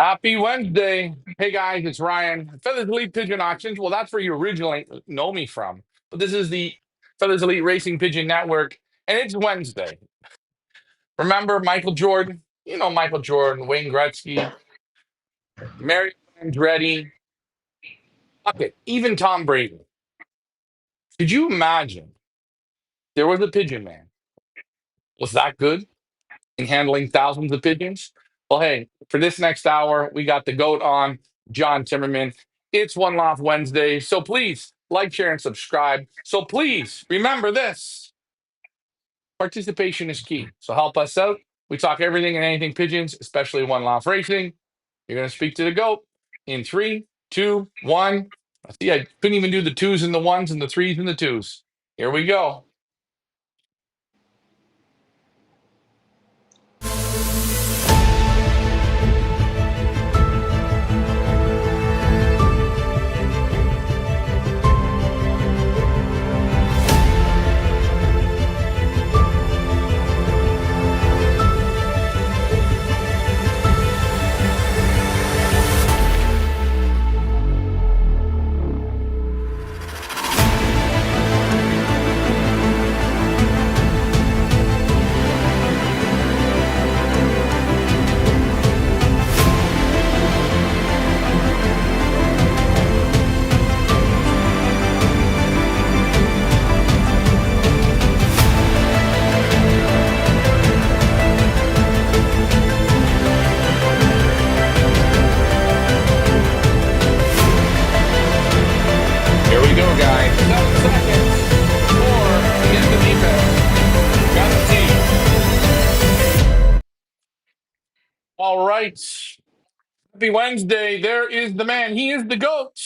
Happy Wednesday. Hey guys, it's Ryan. Feathers Elite Pigeon Auctions. Well, that's where you originally know me from. But this is the Feathers Elite Racing Pigeon Network, and it's Wednesday. Remember Michael Jordan? You know Michael Jordan, Wayne Gretzky, Mario Andretti, okay, even Tom Brady. Could you imagine there was a pigeon man? Was that good in handling thousands of pigeons? Well, hey, for this next hour, we got the GOAT on, John Timmerman. It's One Loft Wednesday. So please like, share, and subscribe. So please remember this: participation is key. So help us out. We talk everything and anything pigeons, especially One Loft Racing. You're going to speak to the GOAT in three, two, one. See, I couldn't even do the twos and the ones and the threes and the twos. Here we go. Here we go, guys. 7 seconds before the end of the event. Got the team. All right. Happy Wednesday. There is the man. He is the GOAT.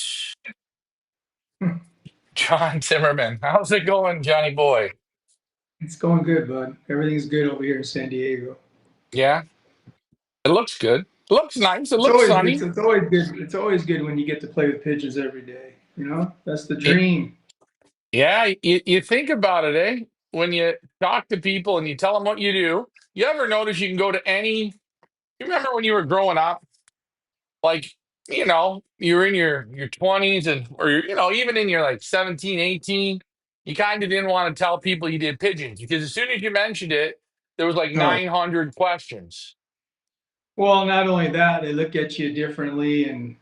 John Timmerman. How's it going, Johnny boy? It's going good, bud. Everything's good over here in San Diego. Yeah, it looks good. It looks nice. It It's looks always it's, sunny. it's always good. It's always good when you get to play with pigeons every day. You know, that's the It- dream. yeah, you think about it, eh? When you talk to people and you tell them what you do, you ever notice you can go to any. You remember when you were growing up? Like, you were in your 20s and or even in your like 17, 18, you kind of didn't want to tell people you did pigeons because as soon as you mentioned it, there was like Oh, 900 questions. well, not only that, they look at you differently. And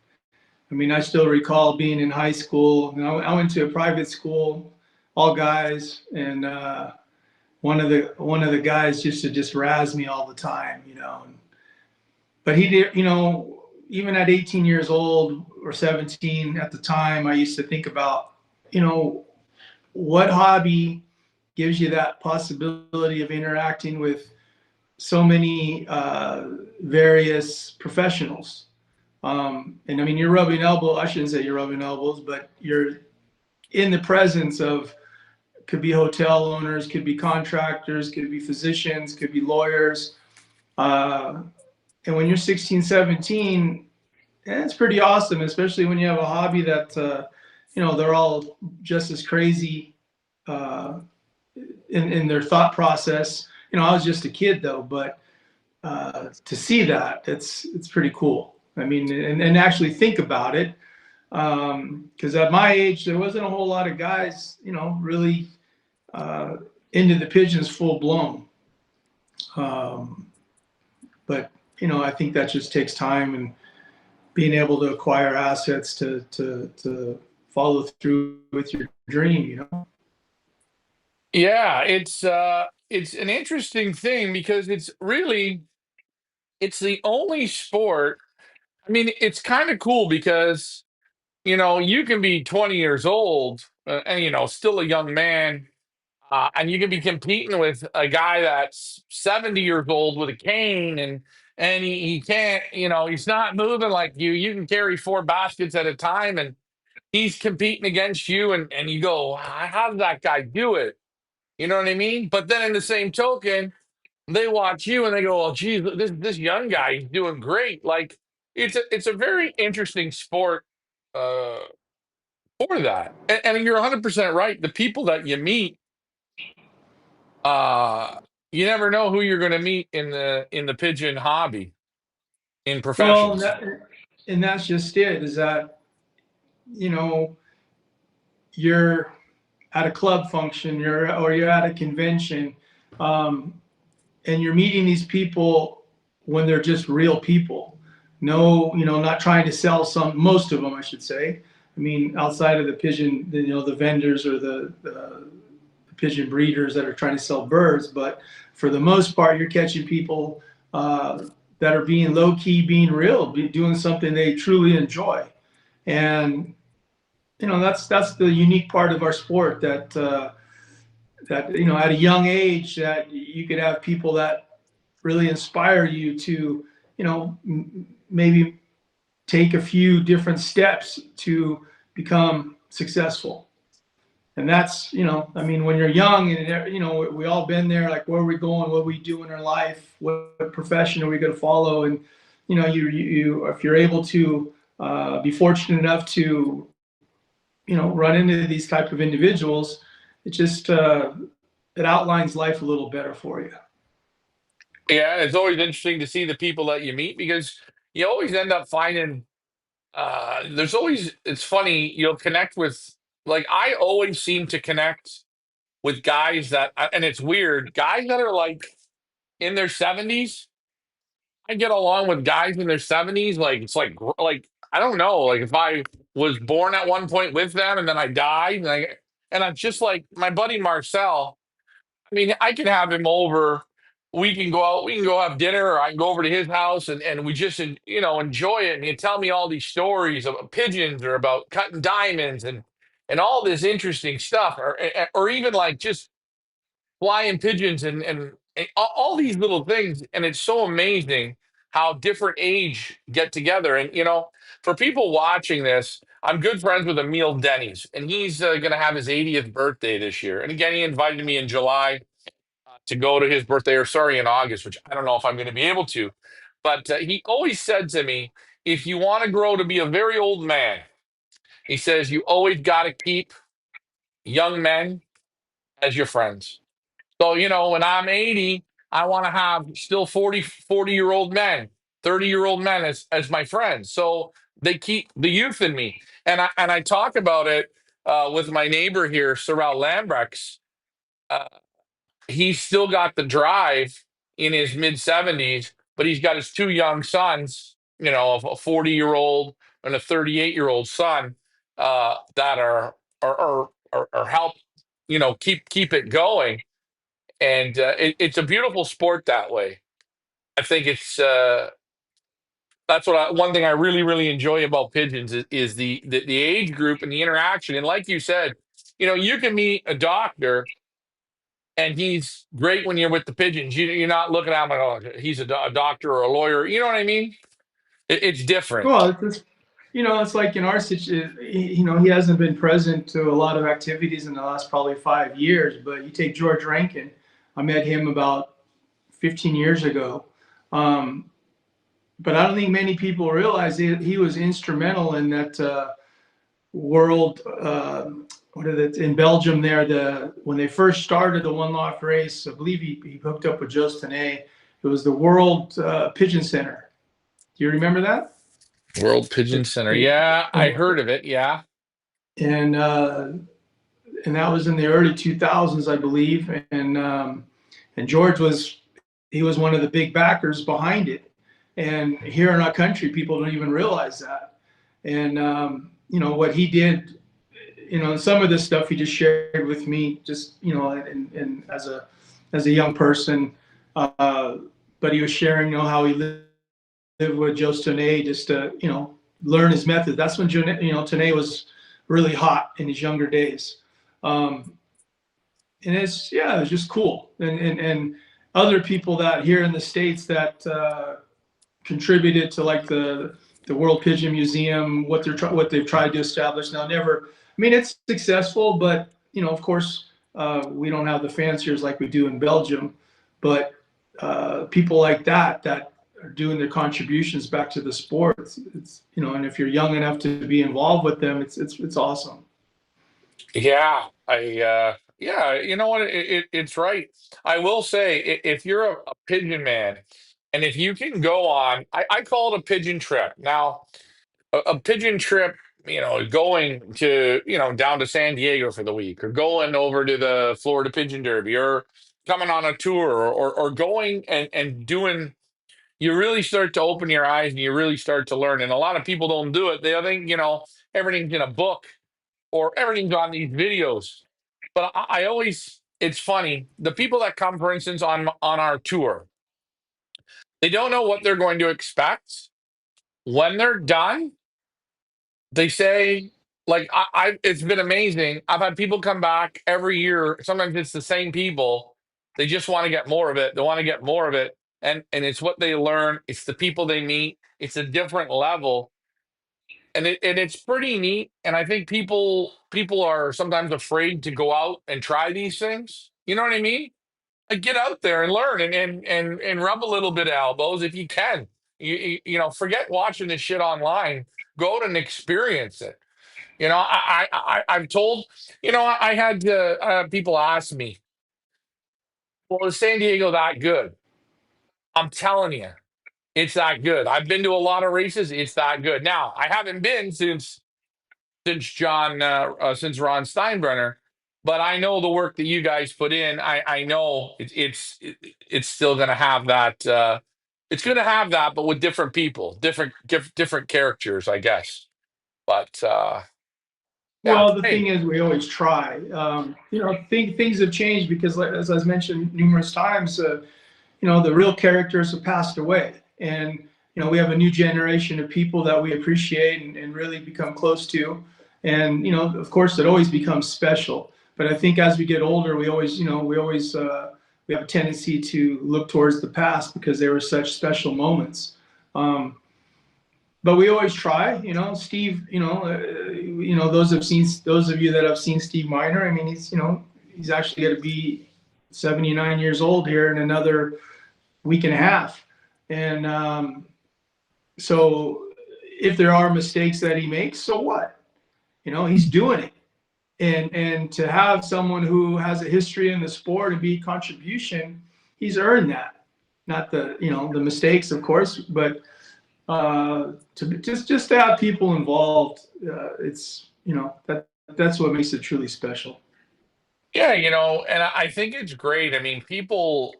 I mean, I still recall being in high school. You know, I went to a private school, all guys, and one of the guys used to just razz me all the time. But he did. Even at 18 years old or 17 at the time, I used to think about, you know, what hobby gives you that possibility of interacting with so many various professionals. And I mean, you're rubbing elbows. I shouldn't say you're rubbing elbows, but you're in the presence of, could be hotel owners, could be contractors, could be physicians, could be lawyers. Uh, and when you're 16, 17, it's pretty awesome, especially when you have a hobby that, they're all just as crazy uh, in their thought process. I was just a kid though, but to see that, it's pretty cool. I mean, and actually think about it, because at my age, there wasn't a whole lot of guys, really uh, into the pigeons full blown. Um, but I think that just takes time and being able to acquire assets to follow through with your dream. Yeah, it's an interesting thing because it's the only sport. I mean, it's kind of cool because you can be 20 years old and still a young man. And you can be competing with a guy that's 70 years old with a cane and he can't, he's not moving like you. You can carry four baskets at a time and he's competing against you and you go, how did that guy do it? You know what I mean? But then in the same token, they watch you and they go, "Well, geez, this young guy, he's doing great." Like it's a very interesting sport uh, for that. And you're 100% right. The people that you meet, uh, you never know who you're going to meet in the pigeon hobby. in Well, professions. and that's just it. Is that you know you're at a club function, you're at a convention, um, and you're meeting these people when they're just real people. No, not trying to sell some. Most of them, I should say. I mean, outside of the pigeon, the vendors or the pigeon breeders that are trying to sell birds, but for the most part, you're catching people that are being low key, being real, doing something they truly enjoy, and that's the unique part of our sport that at a young age that you could have people that really inspire you to maybe take a few different steps to become successful. And that's I mean, when you're young and we all been there, like, where are we going, what are we doing in our life, what profession are we going to follow? And you if you're able to be fortunate enough to run into these type of individuals, it just it outlines life a little better for you. Yeah, it's always interesting to see the people that you meet because you always end up finding there's always it's funny you'll connect with like I always seem to connect with guys that and it's weird guys that are like in their 70s. I get along with guys in their 70s like it's like I don't know like if I was born at one point with them and then I died and I'm just like my buddy Marcel. I mean, I can have him over. We can go out. We can go have dinner, or I can go over to his house, and we just enjoy it. And he tell me all these stories about pigeons or about cutting diamonds and all this interesting stuff, or even like just flying pigeons and all these little things. And it's so amazing how different age get together. And for people watching this, I'm good friends with Emil Denny's, and he's going to have his 80th birthday this year. And again, he invited me in July to go to his birthday, or sorry, in August, which I don't know if I'm going to be able to. But he always said to me, if you want to grow to be a very old man, he says, you always got to keep young men as your friends. So, when I'm 80, I want to have still 40-year-old men, 30-year-old men as my friends. So they keep the youth in me. And I talk about it with my neighbor here, Sorrel Lambrex. Uh, he's still got the drive in his mid 70s, but he's got his two young sons, a 40-year-old and a 38-year-old son that are help, keep it going. And it's a beautiful sport that way. I think it's that's one thing I really, really enjoy about pigeons is the age group and the interaction. And like you said, you can meet a doctor and he's great when you're with the pigeons. You're not looking at him like, oh, he's a doctor or a lawyer. You know what I mean? It's different. Well, it's like in our situation, he hasn't been present to a lot of activities in the last probably 5 years. But you take George Rankin. I met him about 15 years ago. Um, but I don't think many people realize he was instrumental in that world. What is it in Belgium? There, when they first started the one loft race, I believe he hooked up with Jostin A. It was the World Pigeon Center. Do you remember that? World Pigeon Center. Yeah, I heard of it. Yeah. And and that was in the early 2000s, I believe. And George was one of the big backers behind it. And here in our country, people don't even realize that. And what he did, and some of this stuff he just shared with me, just and as a young person. Uh, but he was sharing, how he lived with Joe Tonay just to learn his method. That's when Tonay was really hot in his younger days. Um, and it was just cool. And other people that here in the States that contributed to like the World Pigeon Museum, what they've tried to establish now. Never, I mean, it's successful, but of course, we don't have the fanciers like we do in Belgium. But people like that are doing their contributions back to the sport. And if you're young enough to be involved with them, it's awesome. Yeah. Yeah, you know what? It's right. I will say, if you're a pigeon man And if you can go on, I call it a pigeon trip. Now, a pigeon trip, going to, down to San Diego for the week, or going over to the Florida Pigeon Derby, or coming on a tour, or going and doing, you really start to open your eyes and you really start to learn. And a lot of people don't do it. They think, everything's in a book or everything's on these videos. But I always, it's funny. The people that come, for instance, on our tour, they don't know what they're going to expect. When they're done, they say, like, it's been amazing. I've had people come back every year. Sometimes it's the same people. They just want to get more of it. They want to get more of it. And it's what they learn. It's the people they meet. It's a different level. And it's pretty neat. And I think people are sometimes afraid to go out and try these things. You know what I mean? Like, get out there and learn and rub a little bit of elbows if you can. Forget watching this shit online. Go out and experience it. I've told, I had people ask me, well, is San Diego that good? I'm telling you, it's that good. I've been to a lot of races. It's that good. Now, I haven't been since Ron Steinbrenner, but I know the work that you guys put in. I know it's still going to have that. It's going to have that, but with different people, different characters, I guess. But yeah, Well, the thing hey, is, we always try. Things have changed because, as I've mentioned numerous times, the real characters have passed away, and we have a new generation of people that we appreciate and really become close to, and of course, it always becomes special. But I think as we get older, we have a tendency to look towards the past because they were such special moments. But we always try, Steve, those of you that have seen Steve Miner, I mean, he's actually going to be 79 years old here in another week and a half. And so if there are mistakes that he makes, so what? He's doing it. And to have someone who has a history in the sport and be contribution, he's earned that. Not the mistakes, of course, but to just to have people involved, it's that's what makes it truly special. yeah, and I think it's great. I mean, people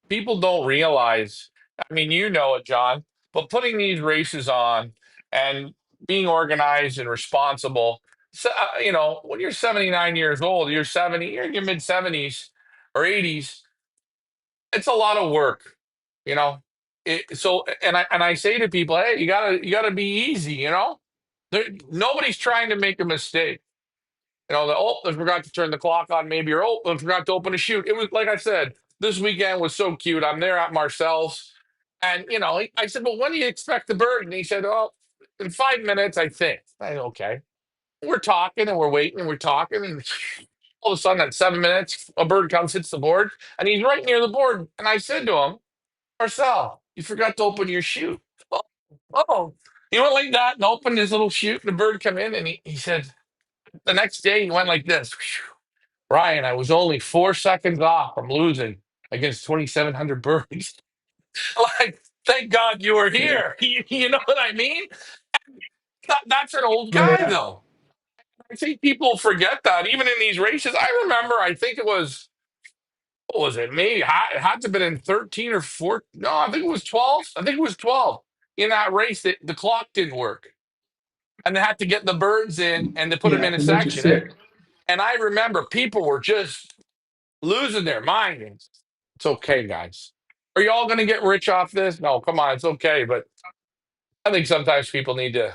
don't realize. I mean, you know it, John, but putting these races on and being organized and responsible. So, when you're 79 years old, you're in your mid 70s or 80s. It's a lot of work, you know. And I say to people, hey, you gotta be easy, Nobody's trying to make a mistake. I forgot to turn the clock on, maybe, or I forgot to open a chute. It was like I said, this weekend was so cute. I'm there at Marcel's, and I said, "Well, when do you expect the bird?" And he said, "Oh, in 5 minutes, I think." I said, okay. We're talking and we're waiting and we're talking, and all of a sudden, at 7 minutes, a bird comes, hits the board, and he's right near the board. And I said to him, "Marcel, you forgot to open your chute." Oh, oh. He went like that and opened his little chute, and the bird come in, and he said, the next day he went like this. Ryan, I was only 4 seconds off from losing against 2,700 birds. Like, thank God you were Yeah. here. You know what I mean? That's an old Oh guy, yeah. though. I think people forget that, even in these races. I remember, I think it was, what was it? Maybe it had to have been in 13 or 14. No, I think it was 12. I think it was 12. In that race, the clock didn't work. And they had to get the birds in and they put them Yeah. in a The bunch of section. And, sick. and I remember people were just losing their minds. It's okay, guys. Are you all going to get rich off this? No, come on, it's okay. But I think sometimes people need to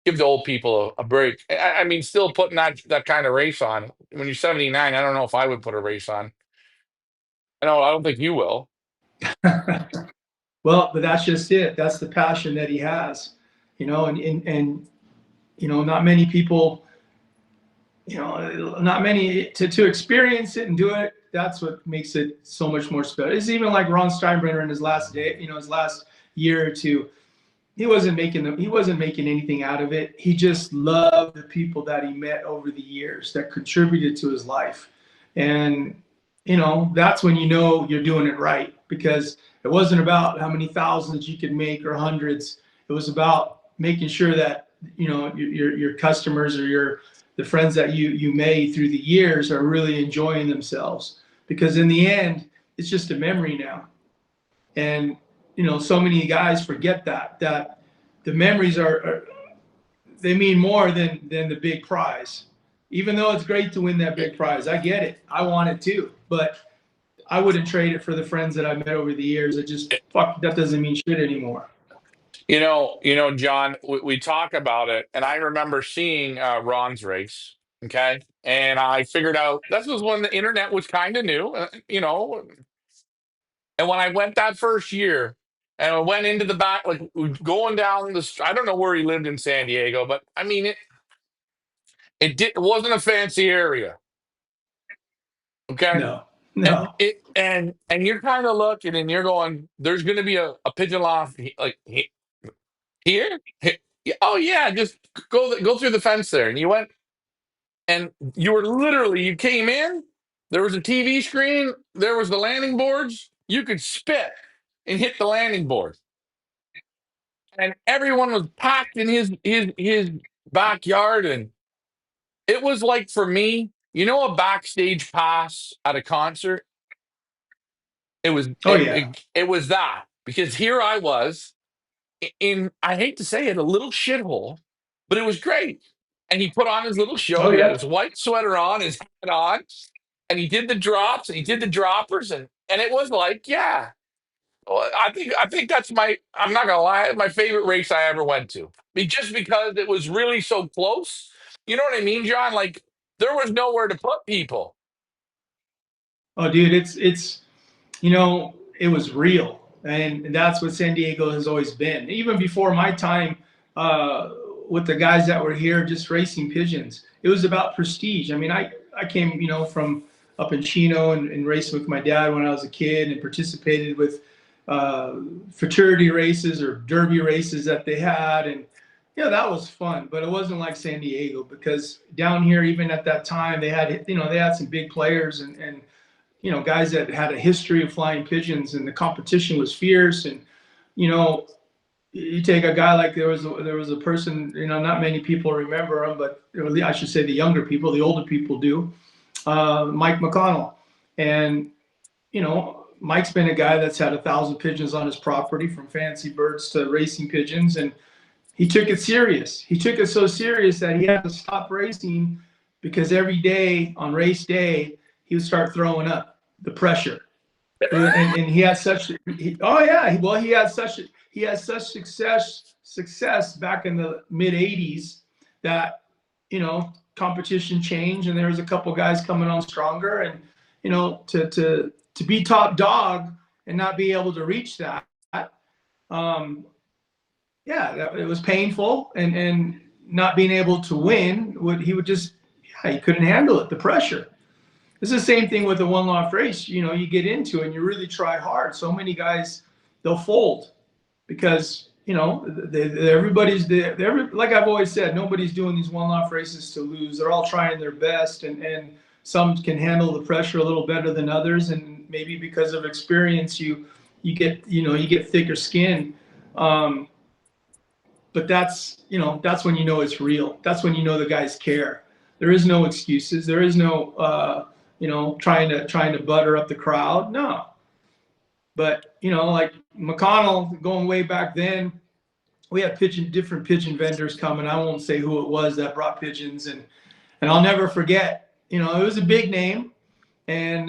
give the old people a break. I mean, still putting that kind of race on when you're 79. I don't know if I would put a race on. I don't think you will. Well, but that's just it. That's the passion that he has, and not many people, not many to experience it and do it. That's what makes it so much more special. It's even like Ron Steinbrenner in his last day, his last year or two. He wasn't making anything out of it. He just loved the people that he met over the years that contributed to his life. And that's when you're doing it right, because It wasn't about how many thousands you could make or hundreds. It was about making sure that your customers or the friends that you made through the years are really enjoying themselves. Because in the end, it's just a memory now. And so many guys forget that the memories are they mean more than the big prize. Even though it's great to win that big prize, I get it. I want it too, but I wouldn't trade it for the friends that I met over the years. It just fuck that doesn't mean shit anymore. John, we talk about it, and I remember seeing Ron's race. Okay, and I figured out this was when the internet was kind of new. And when I went that first year, and I went into the back, like going down the, I don't know where he lived in San Diego, but I mean it wasn't a fancy area. Okay, No, and no. you're kind of looking, and you're going, there's going to be a pigeon loft here. Yeah, oh yeah, just go through the fence there, and you went, and you were literally you came in. There was a TV screen. There was the landing boards. You could spit and hit the landing board, and everyone was packed in his backyard, and it was like for me, a backstage pass at a concert. It was Oh yeah. it was that because here I was in I hate to say it, a little shithole, but it was great. And he put on his little show. Oh He had yeah. his white sweater on, his hat on, and he did the drops and he did the droppers, and it was like, yeah. Well, I think that's my. I'm not gonna lie, my favorite race I ever went to. Just because it was really so close. You know what I mean, John? Like there was nowhere to put people. Oh dude, it was real, and that's what San Diego has always been. Even before my time, uh, with the guys that were here just racing pigeons, it was about prestige. I mean, I came from up in Chino and raced with my dad when I was a kid and participated with uh, fraternity races or derby races that they had, and that was fun. But it wasn't like San Diego because down here, even at that time, they had some big players and guys that had a history of flying pigeons, and the competition was fierce. And you know, you take a guy like there was a person, not many people remember him, but I should say the younger people, the older people do. Mike McConnell, and Mike's been a guy that's had 1,000 pigeons on his property, from fancy birds to racing pigeons, and he took it serious. He took it so serious that he had to stop racing because every day on race day he would start throwing up the pressure. And he had such oh yeah, well he had such success back in the mid 80s that competition changed, and there was a couple guys coming on stronger, and to be top dog and not be able to reach that, um, yeah, it was painful, and not being able to win, he would just, yeah, he couldn't handle it, the pressure. It's the same thing with the one loft race. You get into it and you really try hard. So many guys, they'll fold because everybody's there. Like I've always said, nobody's doing these one loft races to lose. They're all trying their best, and some can handle the pressure a little better than others, and maybe because of experience, you get thicker skin. Um, but that's when it's real. That's when the guys care. There is no excuses. There is no trying to butter up the crowd. No. But like McConnell, going way back then, we had different pigeon vendors coming. I won't say who it was that brought pigeons, and I'll never forget. It was a big name, and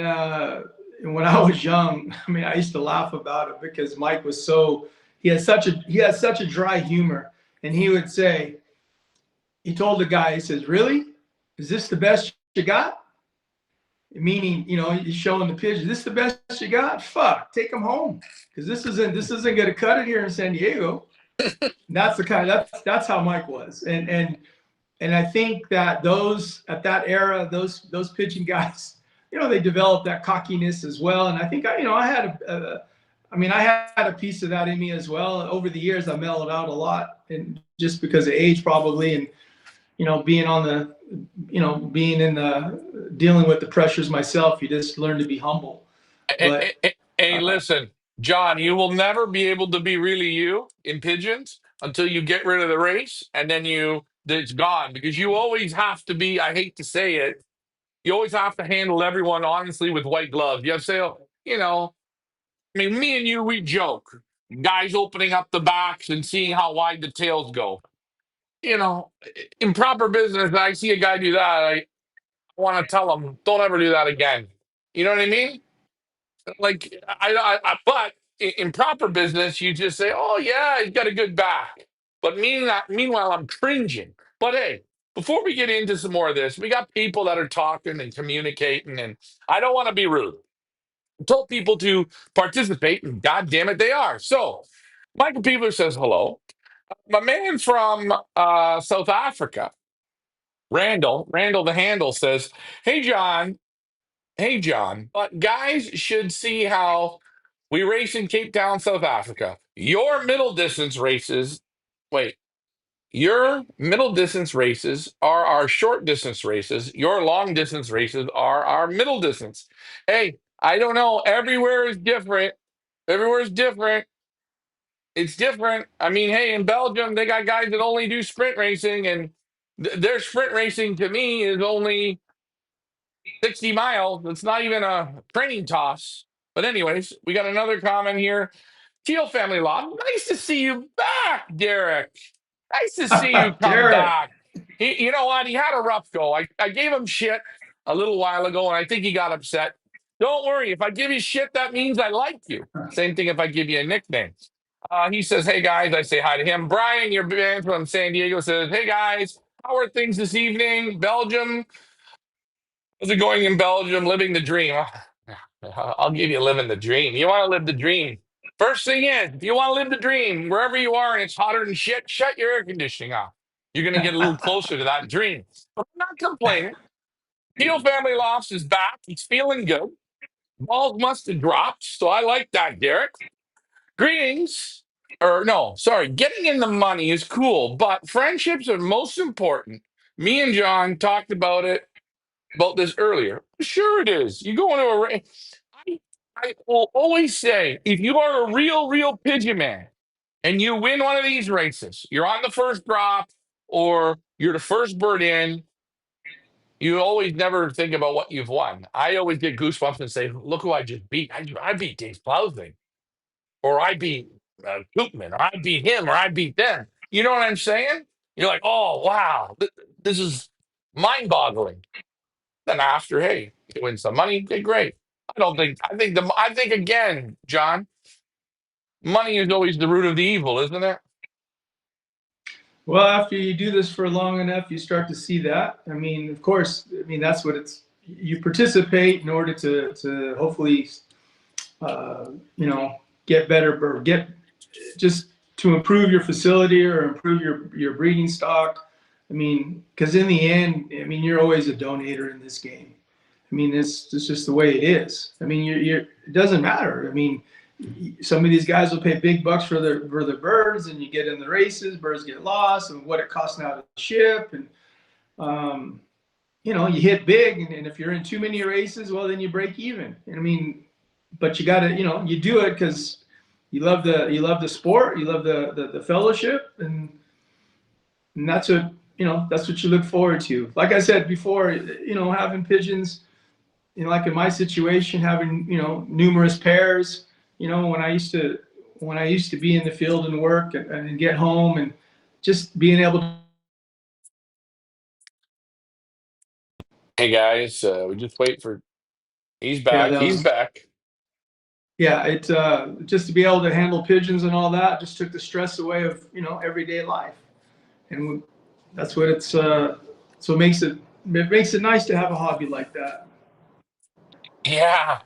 when I was young, I mean, I used to laugh about it because Mike was he had such a dry humor, and he would say, he told the guy, he says, "Really, is this the best you got?" Meaning, he's showing the pigeon. This is the best you got? Fuck, take them home, because this isn't going to cut it here in San Diego. And that's how Mike was, and I think that those at that era, those pigeon guys, they developed that cockiness as well. And I think I had I had a piece of that in me as well. Over the years, I mellowed out a lot, and just because of age probably, and being on the, being in the dealing with the pressures myself, you just learn to be humble. Hey, But hey, hey, uh, listen. John, you will never be able to be really you in pigeons until you get rid of the race, and then it's gone because you always have to be. I hate to say it, you always have to handle everyone honestly with white gloves. You have to say, oh, I mean, me and you, we joke. Guys opening up the backs and seeing how wide the tails go. You know, in proper business, I see a guy do that. I want to tell him, don't ever do that again. You know what I mean? Like, but in proper business, you just say, oh, yeah, he's got a good back. But meanwhile, I'm cringing. But hey, before we get into some more of this, we got people that are talking and communicating, and I don't want to be rude. I told people to participate, and God damn it, they are. So, Michael Peebler says hello. My man from South Africa, Randall the Handle says, "Hey John, hey John, but guys should see how we race in Cape Town, South Africa. Wait, your middle distance races are our short distance races. Your long distance races are our middle distance. Hey, I don't know. Everywhere is different. Everywhere is different. It's different. I mean, hey, in Belgium, they got guys that only do sprint racing, and their sprint racing to me is only 60 miles. It's not even a training toss. But, anyways, we got another comment here. Teal Family Law. Nice to see you back, Derek. Nice to see you come Derek. back. You know what? He had a rough go. I gave him shit a little while ago, and I think he got upset. Don't worry. If I give you shit, that means I like you. Same thing if I give you a nickname. He says, hey, guys. I say hi to him. Brian, your man from San Diego, says, hey, guys. How are things this evening? Belgium. How's it going in Belgium? Living the dream. I'll give you living the dream. You want to live the dream. First thing is, if you want to live the dream, wherever you are and it's hotter than shit, shut your air conditioning off. You're going to get a little closer to that dream. But I'm not complaining. Peel Family Lofts is back. He's feeling good. Balls must have dropped. So I like that, Derek. Greetings. Or no, sorry. Getting in the money is cool, but friendships are most important. Me and John talked about this earlier. Sure, it is. You go into a race. I will always say, if you are a real pigeon man and you win one of these races, you're on the first drop or you're the first bird in, you always never think about what you've won. I always get goosebumps and say, look who I just beat. I beat Dave Plowsing, or I beat Koopman, or I beat him, or I beat them. You know what I'm saying? You're like, oh, wow, this is mind boggling. Then after, hey, you win some money, okay, great. I think again, John, money is always the root of the evil, isn't it? Well, after you do this for long enough, you start to see that. I mean, of course, I mean that's what it's. You participate in order to hopefully, uh, you know, get better or get just to improve your facility or improve your breeding stock. I mean, because in the end, I mean, you're always a donator in this game. I mean, it's just the way it is. I mean, it doesn't matter. I mean, some of these guys will pay big bucks for the birds, and you get in the races, birds get lost, and what it costs now to ship, and um, you hit big, and if you're in too many races, well, then you break even. I mean, but you got to, you do it because you love the sport, you love the fellowship, and that's what you look forward to. Like I said before, having pigeons, like in my situation, having numerous pairs. When I used to be in the field and work and get home and just being able to. Hey guys, we just wait for. He's Yeah, back. that He's was. back. Yeah, it just to be able to handle pigeons and all that just took the stress away of everyday life, and that's what it's. So it makes it nice to have a hobby like that. Yeah.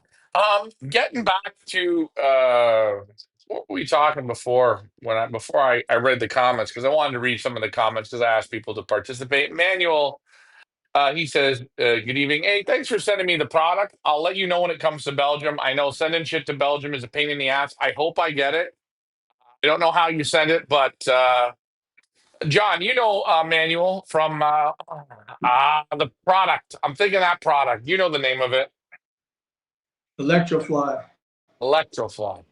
Getting back to what were we talking before I read the comments because I wanted to read some of the comments because I asked people to participate. Manuel, he says, "Good evening. Hey, thanks for sending me the product. I'll let you know when it comes to Belgium. I know sending shit to Belgium is a pain in the ass. I hope I get it. I don't know how you send it, but John, Manuel from the product. I'm thinking that product. You know the name of it, Electrofly. Electrofly.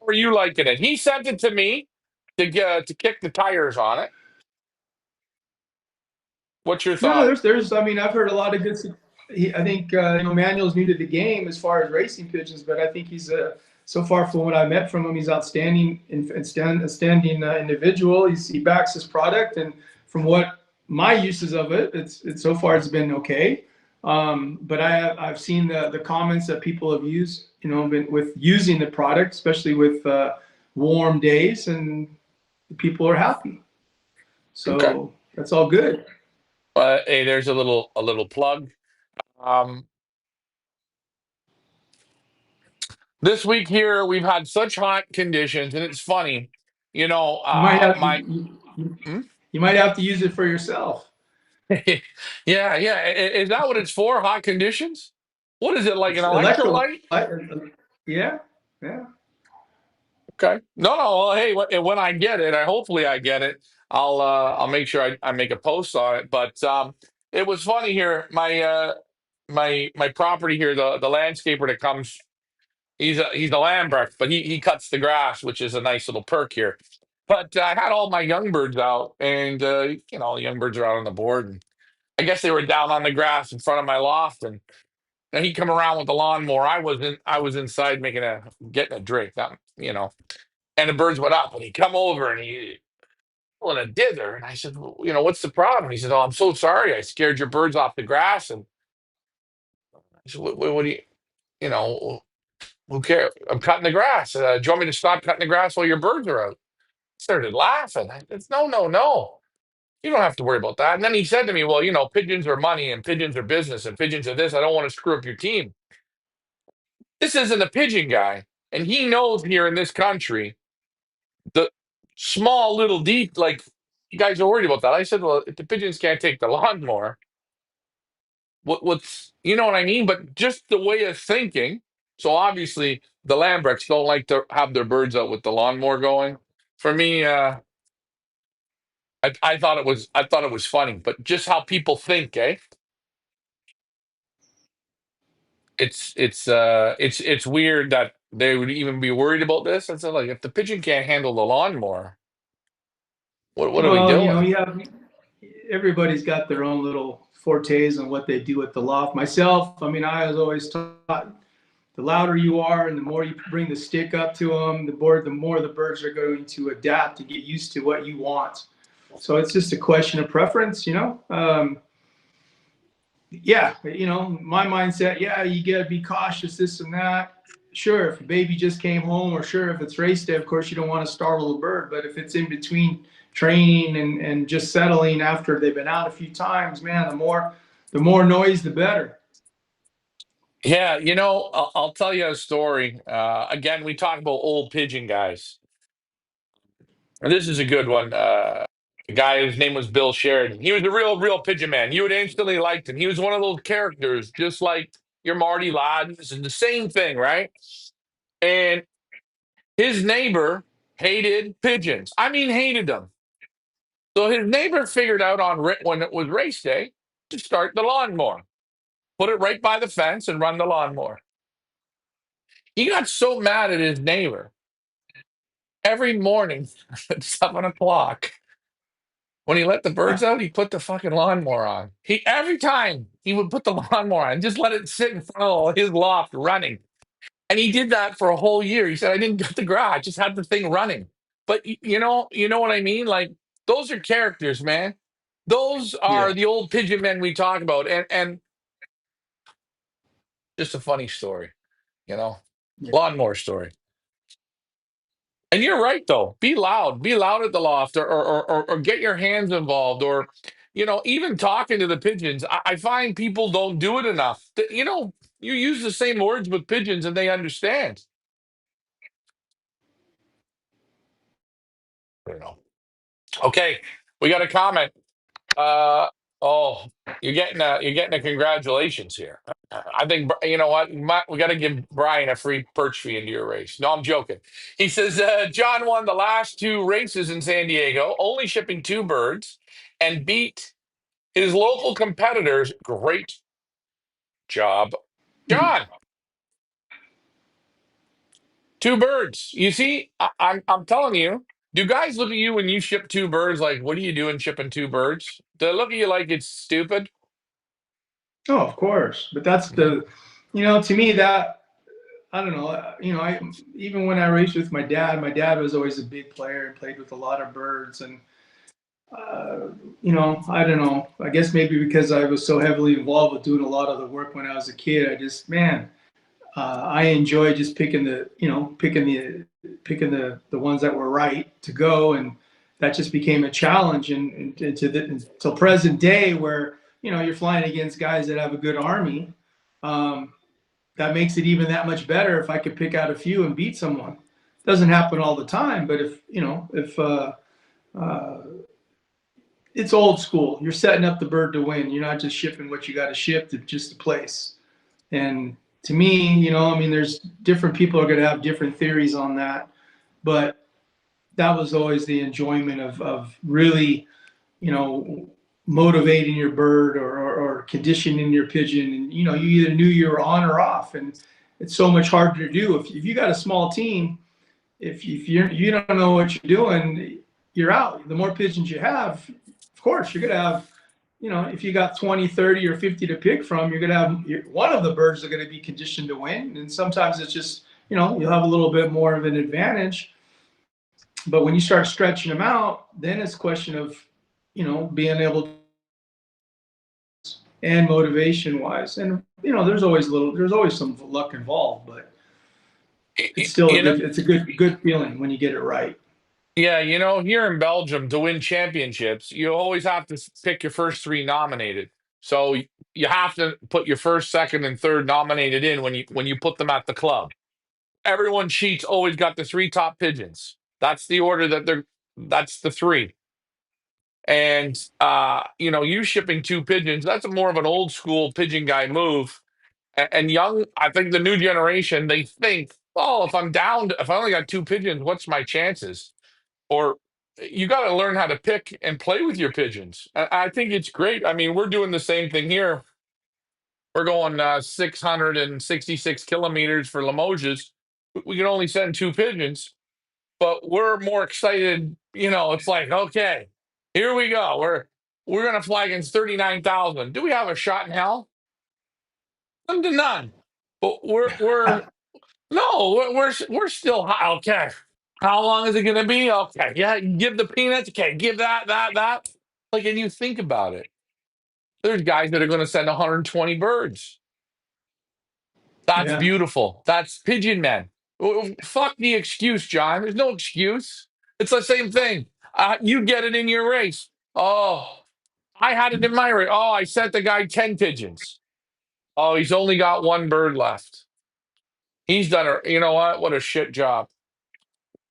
are you liking it? He sent it to me to kick the tires on it. What's your No, thought? there's. I mean, I've heard a lot of good. I think Manuel's new to the game as far as racing pigeons, but I think he's so far from what I met from him, he's outstanding outstanding individual. He backs his product, and from what my uses of it, it's so far it's been okay. But I've seen the comments that people have used, been with using the product, especially with warm days, and people are happy. Okay. So that's all good. Hey, there's a little plug. Um, this week here we've had such hot conditions, and it's funny. You might have My Hmm? you might have to use it for yourself. Yeah, yeah. Is that what it's for? Hot conditions? What is it like an It's electrolyte? electrolyte. Yeah, yeah. Okay. No, no. Well, hey, when I get it, hopefully I get it. I'll make sure I make a post on it. But it was funny here. My property here, the landscaper that comes, he's a Lambrecht, but he cuts the grass, which is a nice little perk here. But I had all my young birds out, and the young birds are out on the board, and I guess they were down on the grass in front of my loft, and he come around with the lawnmower. I was inside getting a drink. And the birds went up, and he come over and he pulling a dither. And I said, well, what's the problem? He said, oh, I'm so sorry. I scared your birds off the grass. And I said, what do who cares? I'm cutting the grass. Do you want me to stop cutting the grass while your birds are out? He started laughing. I said, no, no, no. You don't have to worry about that. And then he said to me, well, pigeons are money and pigeons are business and pigeons are this. I don't want to screw up your team. This isn't a pigeon guy. And he knows here in this country, the small little deep, like, you guys are worried about that. I said, well, if the pigeons can't take the lawnmower, what's, you know what I mean? But just the way of thinking. So obviously the Lambrechts don't like to have their birds out with the lawnmower going. For me, I thought it was funny, but just how people think, eh? It's weird that they would even be worried about this. I said, like, if the pigeon can't handle the lawnmower, what are we Well, doing? you have everybody's got their own little fortes on what they do at the loft. Myself, I mean, I was always taught the louder you are and the more you bring the stick up to them, the more the birds are going to adapt to get used to what you want. So it's just a question of preference. Yeah, my mindset, yeah, you got to be cautious, this and that. Sure, if a baby just came home, or sure, if it's race day, of course, you don't want to startle a bird. But if it's in between training and just settling after they've been out a few times, man, the more noise, the better. Yeah, I'll tell you a story. Again, we talk about old pigeon guys, and this is a good one. A guy, his name was Bill Sheridan. He was a real, real pigeon man. You would instantly liked him. He was one of those characters, just like your Marty Laddens, and the same thing, right? And his neighbor hated pigeons. I mean, hated them. So his neighbor figured out when it was race day to start the lawnmower, put it right by the fence, and run the lawnmower. He got so mad at his neighbor every morning at 7 o'clock. When he let the birds out, he put the fucking lawnmower on. Every time he would put the lawnmower on, just let it sit in front of his loft running. And he did that for a whole year. He said, I didn't cut the garage, just had the thing running. But you know what I mean? Like, those are characters, man. Those Yeah, are the old pigeon men we talk about. And just a funny story, you know, yeah, lawnmower story. And you're right, though. Be loud at the loft, or get your hands involved, or even talking to the pigeons. I find people don't do it enough. You use the same words with pigeons, and they understand. You know. Okay, we got a comment. Uh, oh, you're getting a congratulations here. I think you know what we got to give Brian a free perch fee into your race. No, I'm joking. He says John won the last two races in San Diego, only shipping two birds, and beat his local competitors. Great job, John. Two birds. You see, I'm telling you. Do guys look at you when you ship two birds like, what are you doing shipping two birds? Do they look at you like it's stupid? Oh, of course. But that's the, to me that I don't know. I even when I raced with my dad was always a big player and played with a lot of birds. And uh, I don't know. I guess maybe because I was so heavily involved with doing a lot of the work when I was a kid, I just man, I enjoy just picking the ones that were right to go, and that just became a challenge. And until present day, where you're flying against guys that have a good army. Um, that makes it even that much better if I could pick out a few and beat someone. Doesn't happen all the time, but if uh, it's old school, you're setting up the bird to win. You're not just shipping what you got to ship to just a place. And to me, I mean, there's different people are going to have different theories on that, but that was always the enjoyment of really, you know, motivating your bird or conditioning your pigeon. And, you either knew you were on or off. And it's so much harder to do. If you got a small team, if you don't know what you're doing, you're out. The more pigeons you have, of course, you're going to have, if you got 20, 30, or 50 to pick from, you're going to have one of the birds are going to be conditioned to win. And sometimes it's just, you'll have a little bit more of an advantage. But when you start stretching them out, then it's a question of, being able and motivation wise. And, there's always some luck involved, but it's still a You know, good, it's a good feeling when you get it right. yeah, here in Belgium to win championships, you always have to pick your first three nominated. So you have to put your first, second, and third nominated in when you put them at the club. Everyone sheets always got the three top pigeons. That's the order that they're. That's the three. And you shipping two pigeons, that's more of an old school pigeon guy move. And young, I think the new generation, they think, oh, if I only got two pigeons, what's my chances? Or you got to learn how to pick and play with your pigeons. I think it's great. I mean, we're doing the same thing here. We're going 666 kilometers for Limoges. We can only send two pigeons, but we're more excited. It's like, okay, here we go. We're gonna fly against 39,000. Do we have a shot in hell? None to none. But we're no, we're still high. Okay. How long is it gonna be? Okay, yeah, give the peanuts. Okay, give that. Like, and you think about it. There's guys that are gonna send 120 birds. That's Yeah. beautiful. That's pigeon men. Fuck the excuse, John. There's no excuse. It's the same thing. You get it in your race. Oh, I had it in my race. Oh, I sent the guy 10 pigeons. Oh, he's only got one bird left. He's done it. You know what? What a shit job.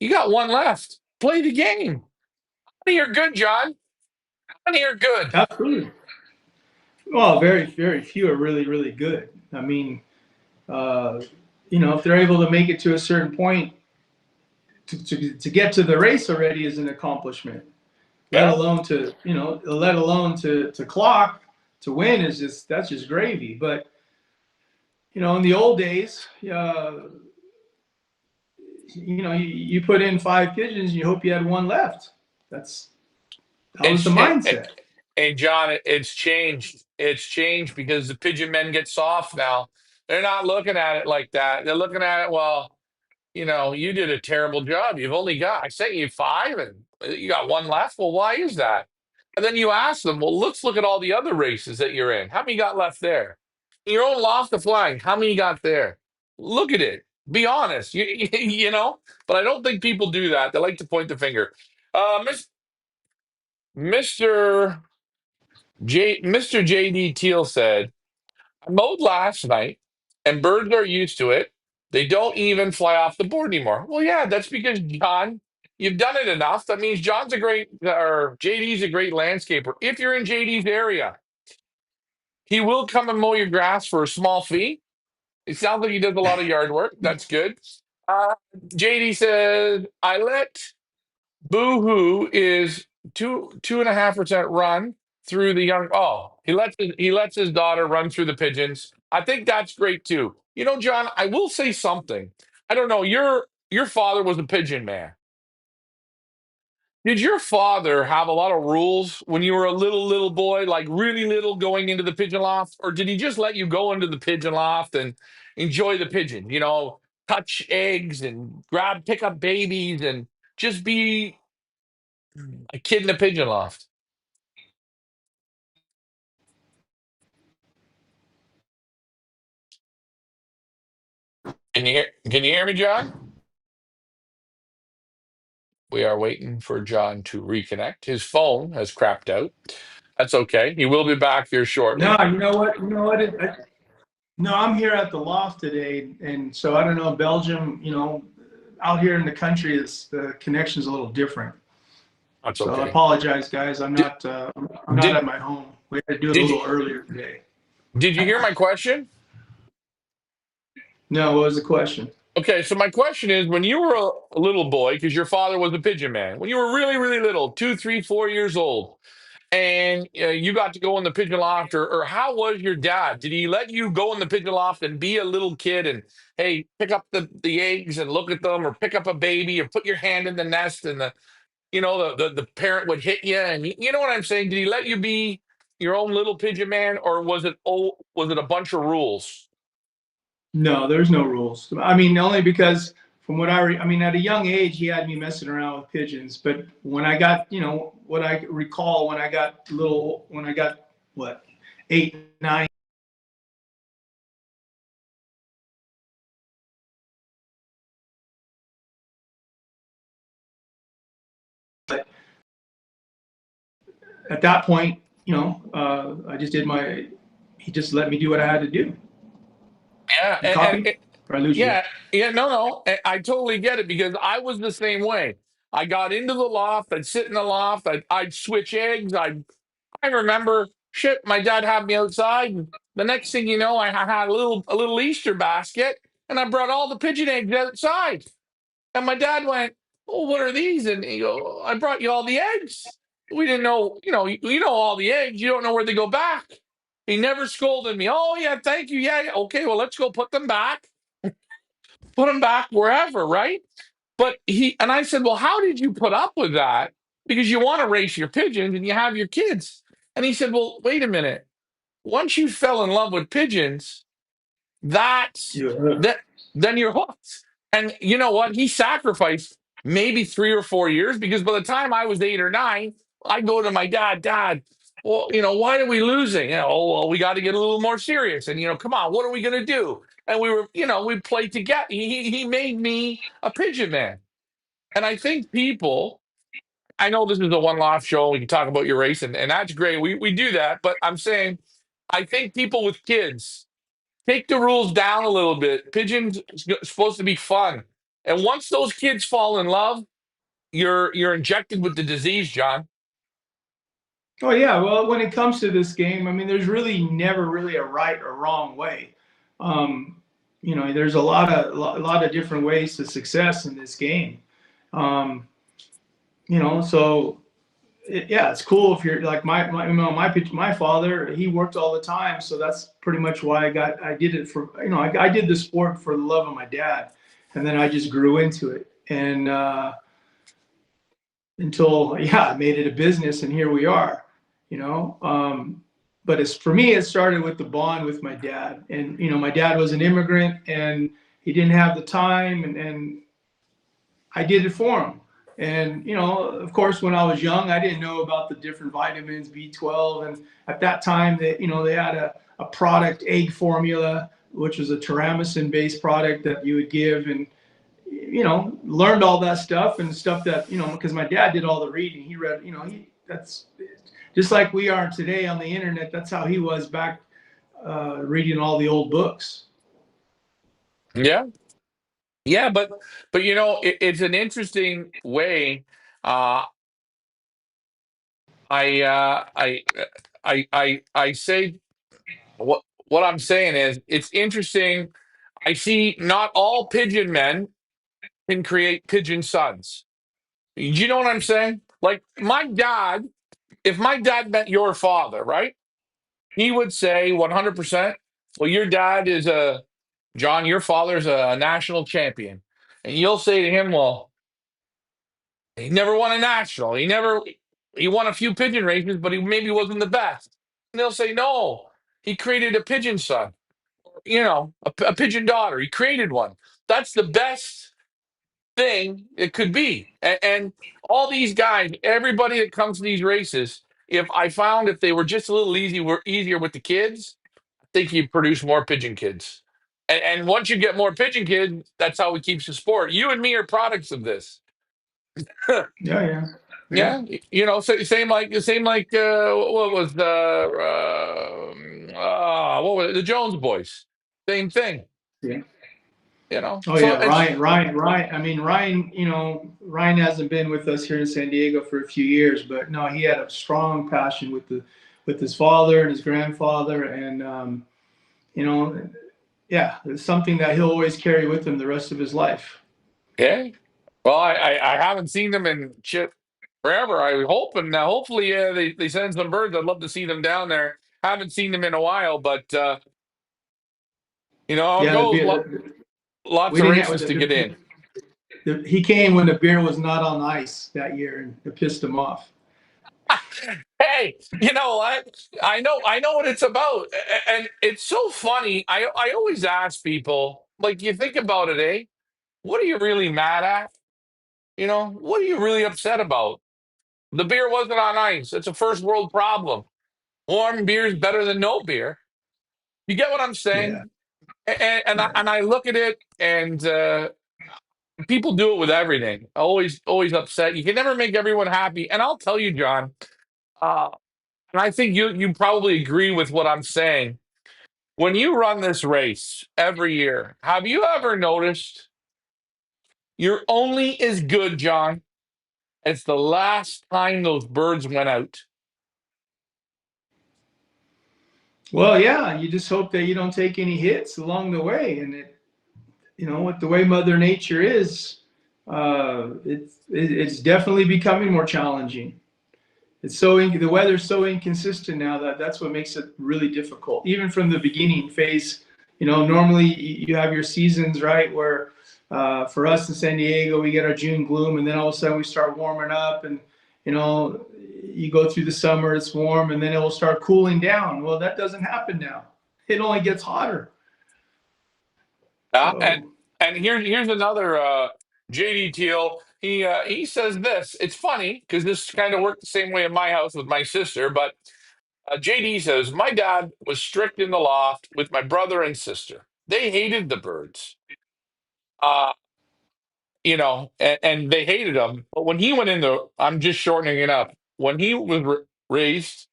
You got one left. Play the game. You're good, John. You're good. Absolutely. Well, very, very few are really, really good. I mean, uh, if they're able to make it to a certain point, to get to the race already is an accomplishment. Let Yeah. alone to clock to win is that's just gravy. But in the old days, you put in five pigeons, and you hope you had one left. That was the mindset. Hey, John, it's changed. It's changed because the pigeon men get soft now. They're not looking at it like that. They're looking at it, well, you did a terrible job. I sent you five and you got one left. Well, why is that? And then you ask them, well, let's look at all the other races that you're in. How many you got left there? Your own Loft of Flying, how many you got there? Look at it. Be honest. But I don't think people do that. They like to point the finger. Mr. Mr. JD Teal said, I mowed last night and birds are used to it. They don't even fly off the board anymore. Well, yeah, that's because John, you've done it enough. That means or JD's a great landscaper. If you're in JD's area, he will come and mow your grass for a small fee. It sounds like he does a lot of yard work. That's good. Uh, JD says, I let Boohoo is 2.5% run through the young. Oh, he lets his daughter run through the pigeons. I think that's great too. John, I will say something. I don't know. your father was a pigeon man. Did your father have a lot of rules when you were a little boy, like really little, going into the pigeon loft, or did he just let you go into the pigeon loft and enjoy the pigeon? Touch eggs and pick up babies and just be a kid in a pigeon loft. Can you hear me, John? We are waiting for John to reconnect. His phone has crapped out. That's okay. He will be back here No, shortly. you know what? You know what? No, I'm here at the loft today, and so I don't know Belgium. Out here in the country, the connection's a little different. That's So I okay. apologize, guys. Did I'm not did at my home. We had to do it a did you little earlier today. did you hear my question? No, what was the question? Okay, so my question is, when you were a little boy, because your father was a pigeon man, when you were really, really little, 2, 3, 4 years old, and you got to go in the pigeon loft, or how was your dad? Did he let you go in the pigeon loft and be a little kid and, hey, pick up the eggs and look at them, or pick up a baby, or put your hand in the nest, and the parent would hit you, and you know what I'm saying? Did he let you be your own little pigeon man, or was it a bunch of rules? No, there's no rules. I mean, only because from what I mean, at a young age, he had me messing around with pigeons. But when I got, what I recall when I got what, 8, 9, but at that point, I just did my. He just let me do what I had to do. Yeah, You copy? Or I lose you? yeah, yeah, no. I totally get it because I was the same way. I got into the loft. I'd sit in the loft. I'd switch eggs. I remember shit. My dad had me outside, and the next thing you know, I had a little Easter basket, and I brought all the pigeon eggs outside. And my dad went, "Oh, what are these?" And he go, "I brought you all the eggs. We didn't know, you know all the eggs. You don't know where they go back." He never scolded me. Oh yeah, thank you. Yeah, yeah. Okay, well let's go put them back wherever, right? But I said, well, how did you put up with that? Because you want to raise your pigeons and you have your kids. And he said, well, wait a minute. Once you fell in love with pigeons, that's Yeah. that then you're hooked. And you know what? He sacrificed maybe 3 or 4 years because by the time I was 8 or 9, I go to my dad, Dad, well, why are we losing? Oh, well, we got to get a little more serious. And come on, what are we gonna do? And we played together. He made me a pigeon man. And I think people, I know this is a one-off show. We can talk about your race, and that's great. We do that, but I'm saying I think people with kids take the rules down a little bit. Pigeons supposed to be fun, and once those kids fall in love, you're injected with the disease, John. Oh yeah. Well, when it comes to this game, I mean, there's really never really a right or wrong way. Um, there's a lot of different ways to success in this game. Um, so yeah, it's cool if you're like my father. He worked all the time, so that's pretty much why I did it for I did the sport for the love of my dad, and then I just grew into it, and until I made it a business, and here we are. You know, but it's for me, it started with the bond with my dad, and my dad was an immigrant, and he didn't have the time, and I did it for him. And of course, when I was young, I didn't know about the different vitamins, B12, and at that time, they had a product, egg formula, which was a tyramycin-based product that you would give, and learned all that stuff and stuff that because my dad did all the reading. He read, that's just like we are today on the internet. That's how he was back, reading all the old books. Yeah, yeah, but it's an interesting way. Uh, I say what I'm saying is it's interesting. I see not all pigeon men can create pigeon sons. Do you know what I'm saying? Like my dad, if my dad met your father, right? He would say 100%, well, your dad is John, your father's a national champion. And you'll say to him, well, he never won a national. He won a few pigeon races, but he maybe wasn't the best. And they'll say, no, he created a pigeon son, a pigeon daughter. He created one. That's the best thing it could be. And all these guys, everybody that comes to these races, if they were just a little easier with the kids, I think you produce more pigeon kids. And once you get more pigeon kids, that's how we keep the sport. You and me are products of this. Yeah, yeah, yeah, Yeah, so same like what was what was it? The Jones boys? Same thing, yeah. Oh So yeah, it's Ryan. I mean, Ryan. Ryan hasn't been with us here in San Diego for a few years, but no, he had a strong passion with his father and his grandfather, and you know, yeah, it's something that he'll always carry with him the rest of his life. okay. Well, I haven't seen them in shit forever. I hope, and hopefully they send some birds. I'd love to see them down there. Haven't seen them in a while, but how it Yeah, goes. Lots we of didn't have races to get in. he came when the beer was not on ice that year, and it pissed him off. Hey, you know what? I know what it's about, and it's so funny. I always ask people, like, you think about it, eh? What are you really mad at? What are you really upset about? The beer wasn't on ice. It's a first world problem. Warm beer is better than no beer. You get what I'm Yeah, saying? yeah, And I look at it, and people do it with everything. Always upset. You can never make everyone happy. And I'll tell you, John, uh, and I think you probably agree with what I'm saying. When you run this race every year, have you ever noticed you're only as good, John, as the last time those birds went out? well, yeah. You just hope that you don't take any hits along the way, and with the way Mother Nature is, it's definitely becoming more challenging. The weather's so inconsistent now that that's what makes it really difficult. Even from the beginning phase, normally you have your seasons, right? Where for us in San Diego, we get our June gloom, and then all of a sudden we start warming up, and you go through the summer, it's warm, and then it will start cooling down. Well, that doesn't happen now. It only gets hotter. And So and here's another JD Teal. He says this. It's funny because this kind of worked the same way in my house with my sister. But JD says my dad was strict in the loft with my brother and sister. They hated the birds, uh, and they hated them. But when he went into, I'm just shortening it up. When he was raised,